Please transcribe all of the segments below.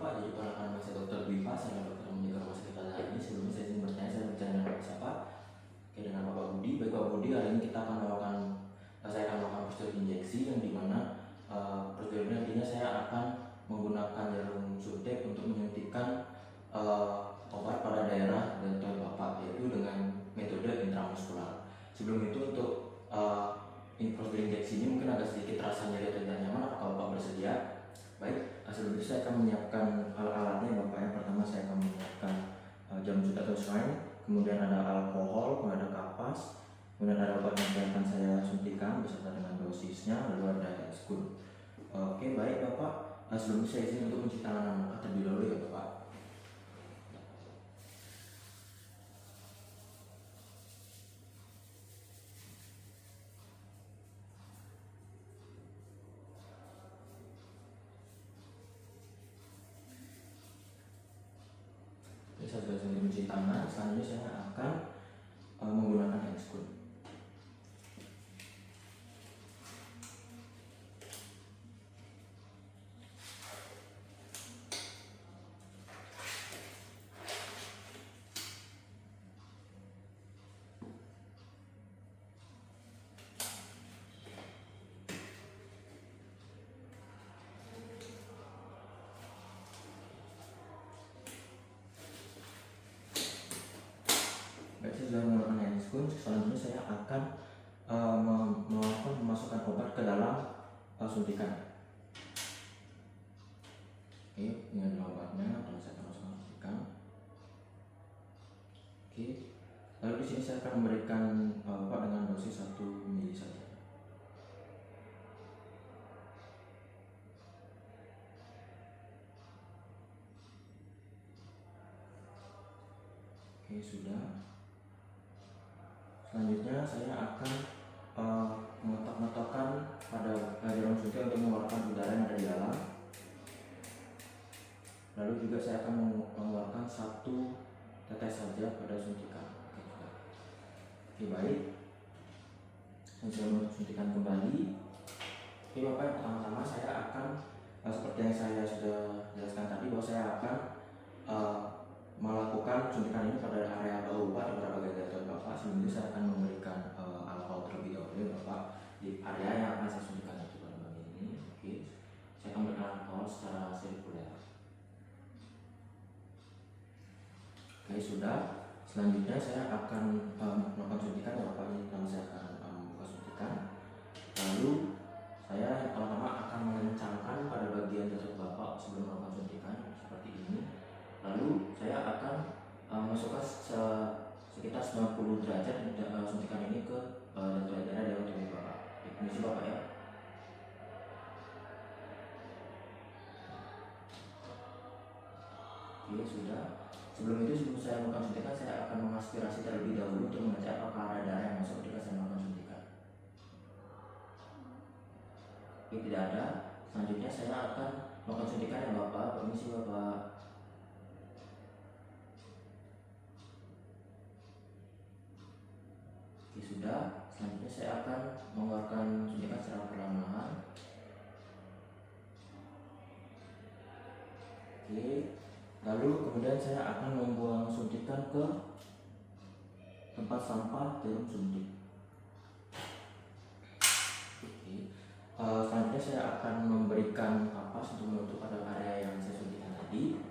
Bapak, jadi perkenalkan nama saya Dr. Dwi Pak, saya dokter yang menjaga rumah sakit Al ini. Sebelumnya saya ingin bertanya, saya bicara dengan Bapak siapa? Oke, dengan Bapak Budi. Baik Bapak Budi, hari ini saya akan melakukan prosedur injeksi yang dimana prosedur ini artinya saya akan menggunakan jarum suntik untuk menyuntikkan obat pada daerah deltoid Bapak, yaitu dengan metode intramuskular. Sebelum itu untuk prosedur injeksi ini mungkin agak sedikit terasa nyeri atau tidak nyaman. Apakah Bapak bersedia? Baik, sebelum itu saya akan menyiapkan alat-alatnya Bapak. Yang pertama saya akan menyiapkan jarum suntik atau syringe, kemudian ada alkohol, kemudian ada kapas, kemudian ada obat yang akan saya suntikan beserta dengan dosisnya, lalu ada spoon. Oke, baik Bapak, sebelum saya izin untuk mencuci tangan Bapak terlebih dahulu ya Bapak. Saya sudah selesai mencuci tangan, selanjutnya saya akan menggunakan hand spoon. Baik, saya sudah menggunakan hand spoon. Selanjutnya saya akan memasukkan obat ke dalam suntikan. Oke, ini adalah obatnya, dan saya akan masukkan suntikan. Oke, lalu di sini saya akan memberikan obat dengan dosis 1 ml saja. Oke, sudah. Selanjutnya saya akan mengetok-ngetokkan pada jarum suntik untuk mengeluarkan udara yang ada di dalam. Lalu juga saya akan mengeluarkan 1 tetes saja pada suntikan. Oke, baik. Saya sudah suntikan kembali. Oke Bapak, yang pertama-tama saya akan seperti yang saya sudah jelaskan tadi, bahwa saya akan melakukan suntikan ini pada area bau Bapak, pada bagian deltoid Bapak. Sebelum itu saya akan memberikan alkohol terlebih dahulu Bapak di area yang akan saya suntikan itu pada bagian ini. Oke, saya akan memberikan alkohol secara sirkuler. Oke, sudah. Selanjutnya saya akan melakukan suntikan ya Bapak. Ini pertama saya akan membuka suntikan. Lalu saya pertama akan mengencangkan pada bagian deltoid Bapak sebelum melakukan suntikan seperti ini. Lalu saya akan masukkan sekitar 90 derajat suntikan ini ke deltoid daerah tubuh Bapak. Permisi Bapak ya. Oke, sudah. Sebelum saya melakukan suntikan, saya akan mengaspirasi terlebih dahulu untuk mengecek apakah ada darah yang masuk ketika saya melakukan suntikan. Oke, tidak ada. Selanjutnya saya akan melakukan suntikan ya Bapak. Permisi Bapak. Oke, sudah. Selanjutnya saya akan mengeluarkan suntikan secara perlahan-lahan. Oke. Lalu kemudian saya akan membuang suntikan ke tempat sampah jarum suntik. Oke. Selanjutnya saya akan memberikan kapas untuk menutup pada area yang saya suntikan tadi.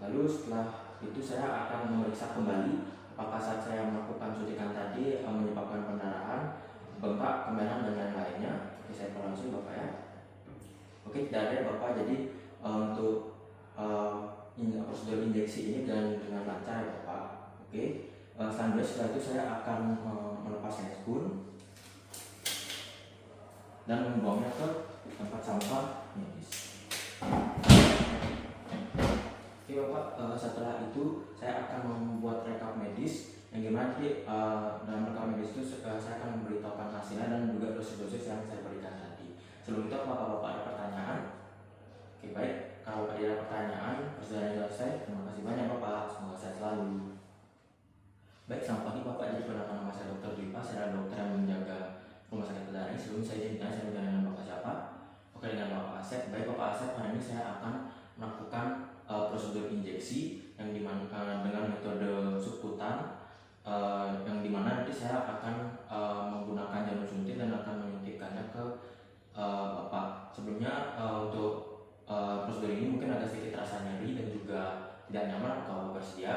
Lalu setelah itu saya akan memeriksa kembali apakah saat saya melakukan suntikan tadi menyebabkan pendarahan, bengkak, kemeran, dan lain-lainnya. Oke, saya langsung Bapak ya. Oke, tidak ada Bapak. Jadi untuk prosedur injeksi ini dengan lancar ya Bapak. Oke, selanjutnya setelah itu saya akan melepas hand spoon dan membuangnya ke tempat sampah medis. Oke Bapak, setelah itu saya akan membuat rekap medis yang gimana nanti dalam rekap medis itu saya akan memberitahukan hasilnya dan juga dosis-dosis yang saya berikan tadi. Sebelum itu apakah Bapak ada pertanyaan? Oke, baik. Kalau ada pertanyaan, persidangan selesai. Terima kasih banyak Bapak. Semoga sehat selalu. Baik, selamat pagi Bapak. Jadi perkenalkan nama saya Dr. Dwi Pak. Saya adalah dokter yang menjaga rumah sakit Al ini. Sebelum saya izin saya bertanya dengan Bapak siapa? Oke, dengan Bapak Asep. Baik Bapak Asep, hari ini saya akan melakukan prosedur injeksi yang dimana dengan metode subkutan, yang dimana nanti saya akan menggunakan jarum suntik dan akan menyuntikkannya ke Bapak. Sebelumnya untuk prosedur ini mungkin agak sedikit rasa nyeri dan juga tidak nyaman. Kalau Bapak bersedia,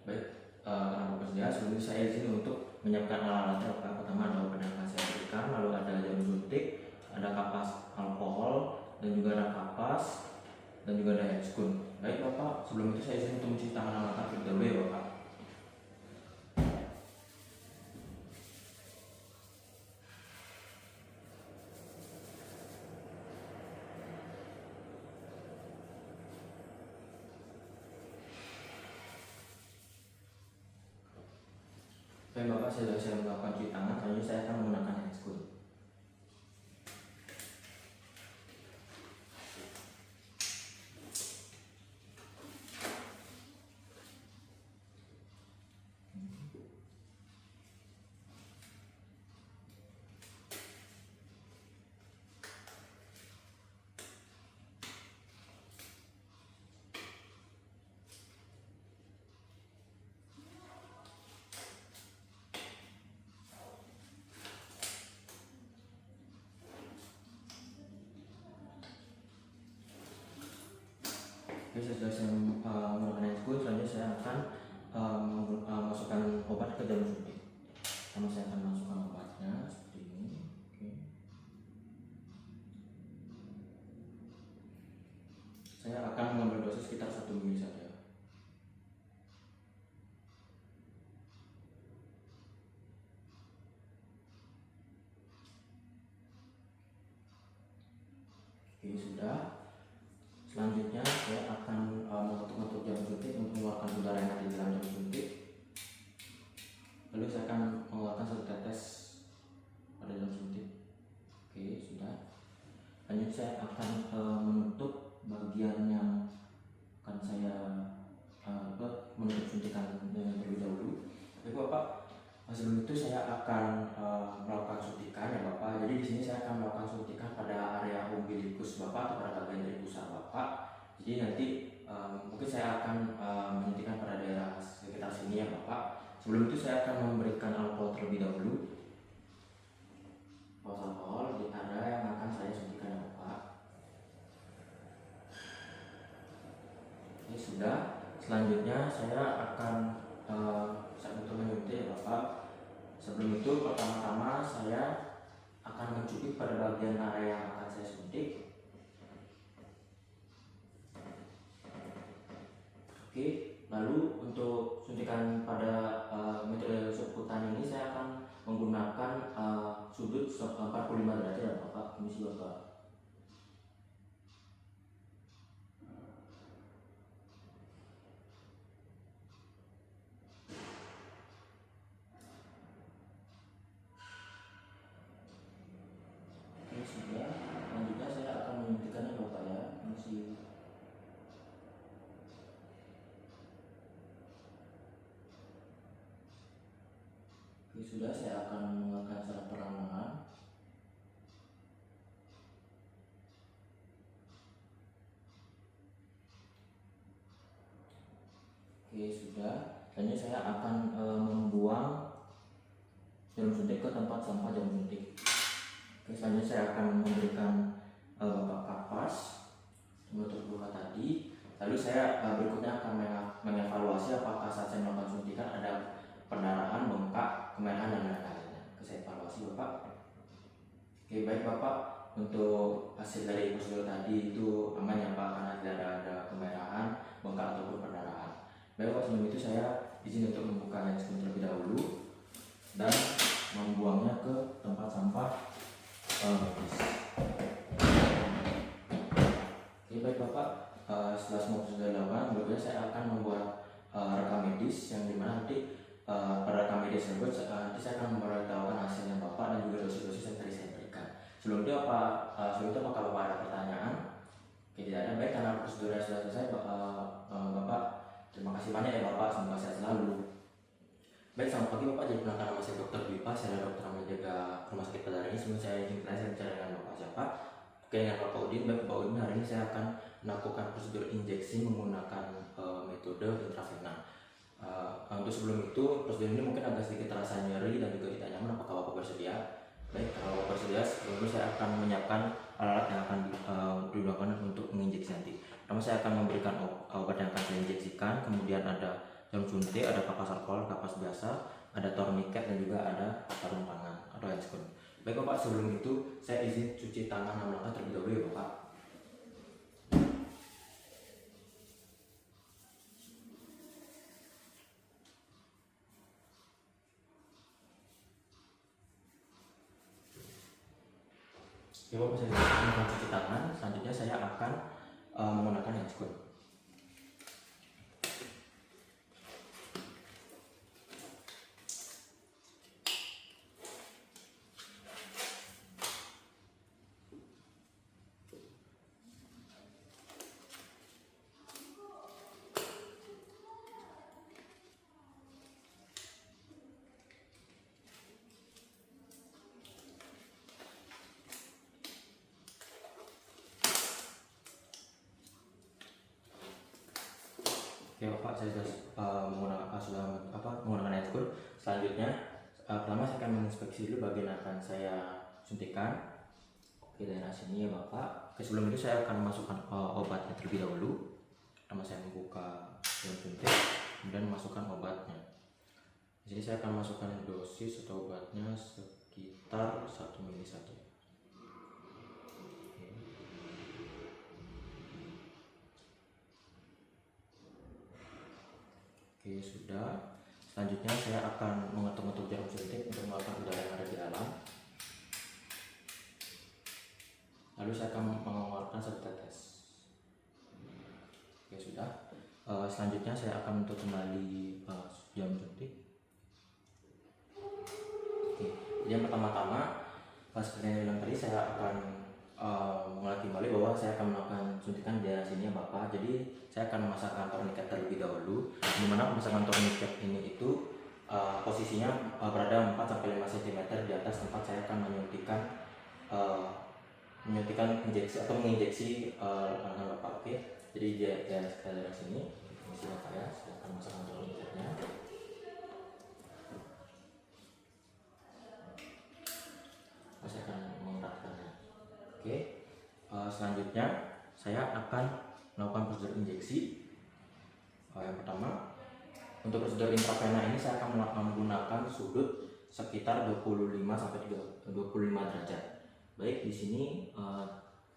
baik, karena Bapak bersedia, sebelum itu saya izin untuk menyiapkan alat-alatnya. Pertama ada obat yang akan saya berikan, lalu ada jarum suntik, ada kapas alkohol, dan juga ada kapas, dan juga ada handscoon. Baik Bapak, sebelum itu saya izin untuk mencuci tangan alat terlebih dahulu ya Bapak. Baik Bapak, saya melakukan cuci tangan, selanjutnya saya akan menggunakan handscoon. Oke, setelah saya menggunakan handscoon, selanjutnya saya akan masukkan obat ke jarum suntik. Pertama saya akan masukkan obatnya seperti ini. Oke. Saya akan mengambil dosis sekitar 1 ml saja. Oke, sudah. Selanjutnya saya akan mengetuk-ngetuk jarum suntik untuk mengeluarkan udara yang ada di dalam jarum suntik. Lalu saya akan mengeluarkan 1 tetes pada jarum suntik. Oke, sudah. Lanjut saya akan menutup bagian yang akan saya menutup suntikan terlebih dahulu. Baik Bapak, sebelum itu saya akan melakukan suntikan ya Bapak. Jadi di sini saya akan melakukan suntikan pada area umbilikus Bapak atau pada bagian dari pusar Bapak. Jadi nanti mungkin saya akan menyuntikkan pada daerah sekitar sini ya Bapak. Sebelum itu saya akan memberikan alkohol terlebih dahulu. Alkohol di area yang akan saya suntikan ya Bapak. Ini sudah. Selanjutnya saya akan untuk menyuntik ya Bapak. Sebelum itu pertama-tama saya akan mencubit pada bagian area yang akan saya suntik. Oke, lalu untuk suntikan pada metode subkutan ini saya akan menggunakan sudut 45 derajat ya Bapak. Permisi Bapak. Oke, sudah. Selanjutnya saya akan menyuntikkannya Bapak ya. Permisi. Oke, sudah, saya akan mengeluarkan secara perlahan-lahan. Oke, sudah. Selanjutnya saya akan membuang jarum suntik ke tempat sampah jarum suntik. Oke, selanjutnya saya akan memberikan Bapak kapas menutup luka tadi. Lalu saya berikutnya akan mengevaluasi apakah saat saya melakukan suntikan ada perdarahan, bengkak, kemerahan dan lain-lainnya. Saya evaluasi Bapak. Oke, baik Bapak, untuk hasil dari prosedur tadi itu aman ya Pak, karena tidak ada kemerahan, bengkak ataupun perdarahan. Baik Pak, sebelum itu saya izin untuk membuka handscoon terlebih dahulu dan membuangnya ke tempat sampah medis. Oke, baik Bapak, setelah semua prosedur dilakukan, berikutnya saya akan membuat rekam medis yang dimana nanti pada rekam medis tersebut nanti saya akan memberitahukan hasilnya Bapak dan juga dosis-dosis yang tadi saya berikan. Sebelum itu apakah Bapak ada pertanyaan? Oke, tidak ada. Baik, karena prosedurnya sudah selesai Bapak, terima kasih banyak ya Bapak, semoga sehat selalu. Baik, selamat pagi Bapak. Jadi perkenalkan nama saya Dr. Dwipa, saya adalah dokter yang menjaga rumah sakit pada hari ini. Sebelum saya izin saya bicara dengan Bapak siapa? Oke, dengan Bapak Udin, hari ini saya akan melakukan prosedur injeksi menggunakan metode intravena. Untuk sebelum itu, prosedur ini mungkin agak sedikit terasa nyeri dan juga tidak nyaman. Apakah Bapak bersedia? Baik, kalau Bapak bersedia, sebelum itu saya akan menyiapkan alat yang akan digunakan untuk menginjeksi nanti. Pertama saya akan memberikan obat yang akan saya injeksikan, kemudian ada jarum suntik, ada kapas alkohol, kapas biasa, ada tourniquet dan juga ada sarung tangan atau handscoon. Baik Bapak, sebelum itu saya izin cuci tangan 6 langkah terlebih dahulu ya Bapak. Ya Bapak, saya akan cuci tangan. Selanjutnya saya akan menggunakan handscoon. Oke Bapak, saya sudah menggunakan handscoon. Selanjutnya pertama saya akan menginspeksi dulu bagian yang akan saya suntikan. Oke, daerah sini ya Bapak. Oke, sebelum itu saya akan memasukkan obatnya terlebih dahulu. Pertama saya membuka jarum suntik, kemudian memasukkan obatnya. Di sini saya akan masukkan dosis atau obatnya sekitar 1 mili saja. Oke, sudah. Selanjutnya saya akan mengetuk-ngetuk jarum suntik untuk mengeluarkan udara yang ada di dalam. Lalu saya akan mengeluarkan 1 tetes. Oke, sudah. Selanjutnya saya akan menutup kembali jarum suntik. Oke, yang pertama-tama seperti yang bilang tadi, saya akan mengulangi kembali bahwa saya akan melakukan suntikan di daerah sini ya Bapak. Jadi saya akan memasangkan tourniquet terlebih dahulu, dimana pemasangan tourniquet ini itu posisinya berada 4-5 cm di atas tempat saya akan menyuntikkan injeksi atau menginjeksi lengan Bapak. Oke, jadi di daerah sini misi Bapak ya, saya akan memasangkan tourniquetnya. Saya akan mengeratkannya. Oke, selanjutnya saya akan melakukan prosedur injeksi. Yang pertama, untuk prosedur intravena ini saya akan menggunakan sudut sekitar 25 derajat. Baik, di sini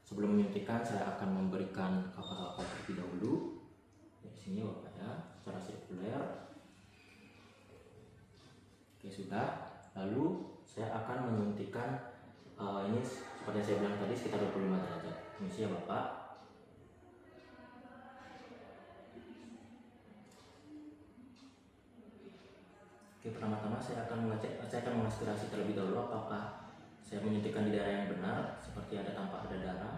sebelum menyuntikkan saya akan memberikan kapas alkohol terlebih dahulu. Di sini Bapak ya, secara sirkuler. Oke, sudah. Lalu saya akan menyuntikkan ini seperti yang saya bilang tadi sekitar 25 derajat. Misi ya Bapak. Oke, pertama-tama saya akan mengaspirasi terlebih dahulu apakah saya menyuntikkan di daerah yang benar, seperti ada tampak ada darah.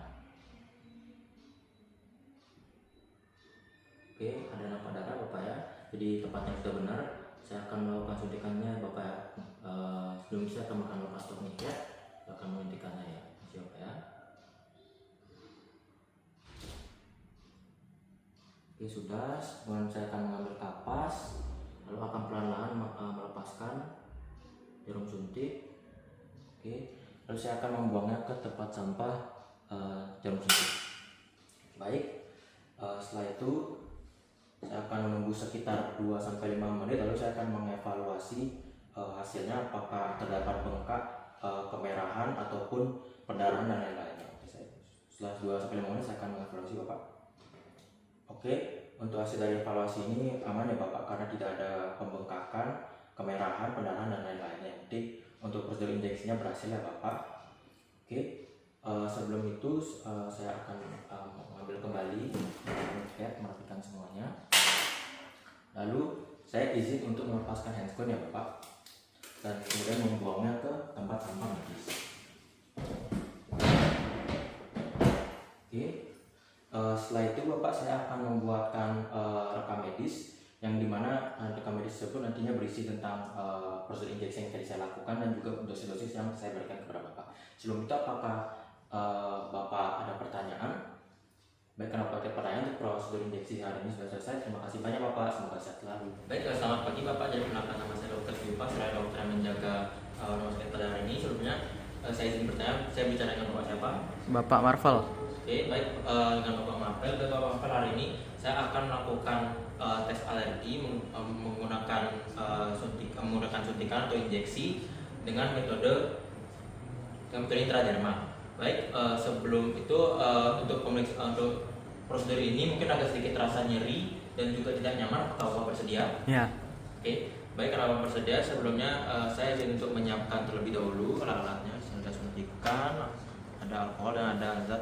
Oke, ada nampak darah Bapak ya. Jadi tempatnya sudah benar. Saya akan melakukan suntikannya Bapak. Sebelum saya akan lepas tourniquet, akan menyuntikannya ya, Bapak ya. Oke, sudah. Kemudian saya akan mengambil kapas, lalu akan perlahan-lahan melepaskan jarum suntik. Oke, lalu saya akan membuangnya ke tempat sampah jarum suntik. Baik, setelah itu saya akan menunggu sekitar 2-5 menit, lalu saya akan mengevaluasi hasilnya apakah terdapat bengkak, kemerahan ataupun perdarahan dan lain-lainnya. Setelah 2-5 menit saya akan mengevaluasi Bapak. Oke, untuk hasil dari evaluasi ini aman ya Bapak, karena tidak ada pembengkakan, kemerahan, pendarahan dan lain-lainnya. Jadi untuk prosedur injeksinya berhasil ya Bapak. Oke, sebelum itu saya akan mengambil kembali merapikan semuanya. Lalu saya izin untuk melepaskan handscoon ya Bapak, dan kemudian membuangnya ke tempat sampah medis. Oke, setelah itu Bapak, saya akan membuatkan rekam medis, yang dimana rekam medis tersebut nantinya berisi tentang prosedur injeksi yang tadi saya lakukan dan juga dosis-dosis yang saya berikan kepada Bapak. Sebelum itu, apakah Bapak ada pertanyaan. Baik, karena Bapak ada pertanyaan untuk prosedur injeksi hari ini sudah selesai. Terima kasih banyak Bapak, semoga sehat selalu. Baik, selamat pagi Bapak. Jadi perkenalkan, nama saya Dr. Viva, saya dokter yang menjaga rumah sakit pada hari ini. Sebelumnya saya izin bertanya, saya bicara dengan Bapak siapa? Bapak Marvel. Oke, baik, dengan Bapak Marvel. Bapak Marvel, hari ini saya akan melakukan tes alergi menggunakan suntikan atau injeksi dengan metode intradermal. Baik, sebelum itu untuk prosedur ini mungkin agak sedikit terasa nyeri dan juga tidak nyaman. Apakah Bapak bersedia? Ya. Oke, baik, karena Bapak bersedia, sebelumnya saya izin untuk menyiapkan terlebih dahulu alat-alatnya. Ada suntikan, ada alkohol, dan ada zat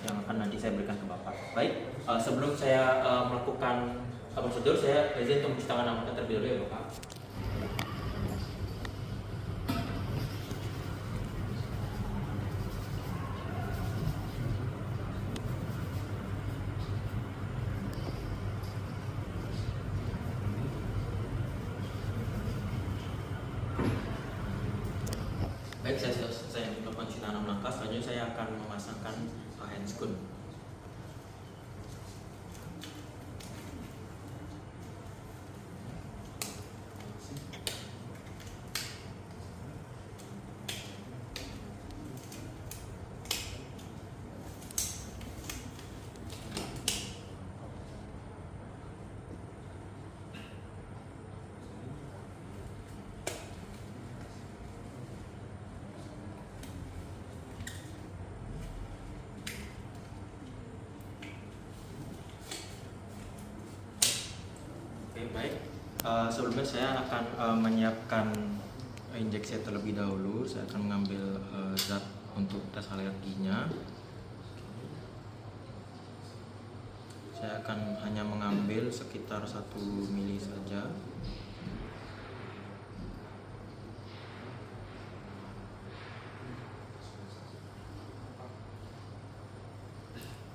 yang akan nanti saya berikan ke Bapak. Baik, sebelum saya melakukan prosedur, saya izin untuk mencuci tangan Bapak terlebih dahulu ya Bapak. Baik, saya sudah selesai melakukan cuci tangan langkah. Selanjutnya saya akan memasangkan handscoon. Oke, baik. Sebelumnya saya akan menyiapkan injeksi terlebih dahulu. Saya akan mengambil zat untuk tes alerginya. Saya akan hanya mengambil sekitar 1 mili saja.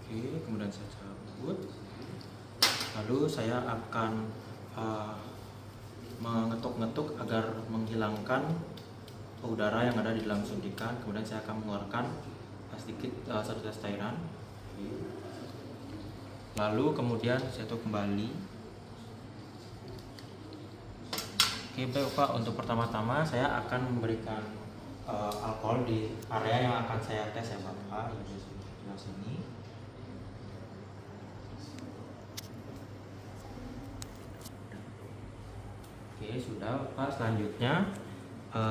Oke, kemudian saya cabut. Lalu saya akan mengetuk-ngetuk agar menghilangkan udara yang ada di dalam suntikan. Kemudian saya akan mengeluarkan sedikit satu tes cairan. Lalu kemudian saya tutup kembali. Oke, baik Pak. Untuk pertama-tama saya akan memberikan alkohol di area yang akan saya tes ya Bapak. Ini di sebelah sini. Oke, sudah Pak. Selanjutnya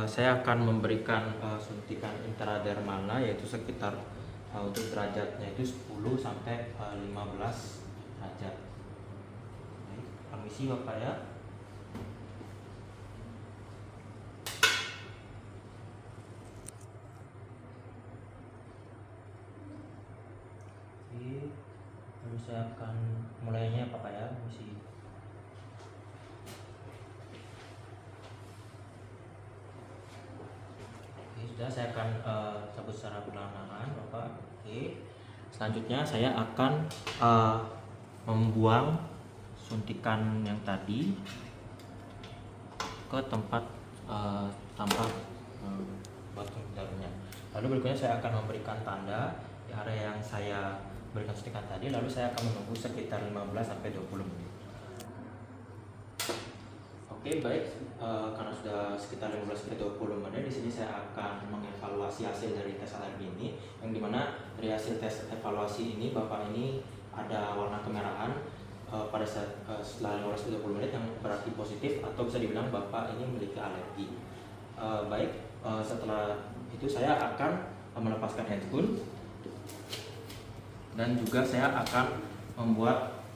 saya akan memberikan suntikan intradermalnya, yaitu sekitar untuk derajatnya itu 10 sampai 15 derajat. Baik, permisi Bapak ya. Oke, lalu saya akan mulainya Bapak ya, permisi. Sudah, saya akan cabut secara perlahan-lahan Bapak. Oke. Selanjutnya saya akan membuang suntikan yang tadi ke tempat tanpa batu darahnya. Lalu berikutnya saya akan memberikan tanda di area yang saya berikan suntikan tadi. Lalu saya akan menunggu sekitar 15 sampai 20 menit. Oke, baik, karena sudah sekitar 15-20 menit, di sini saya akan mengevaluasi hasil dari tes alergi ini, yang dimana dari hasil tes evaluasi ini Bapak ini ada warna kemerahan pada saat setelah 15-20 menit, yang berarti positif atau bisa dibilang Bapak ini memiliki alergi. Baik, setelah itu saya akan melepaskan handphone dan juga saya akan membuat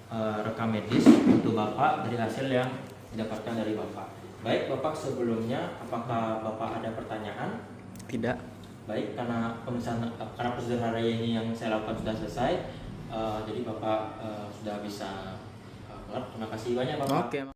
rekam medis untuk Bapak dari hasil yang didapatkan dari Bapak. Baik Bapak, sebelumnya apakah Bapak ada pertanyaan? Tidak. Baik, karena prosedur hari ini yang saya lakukan sudah selesai, jadi Bapak sudah bisa keluar. Terima kasih banyak Bapak. Oke.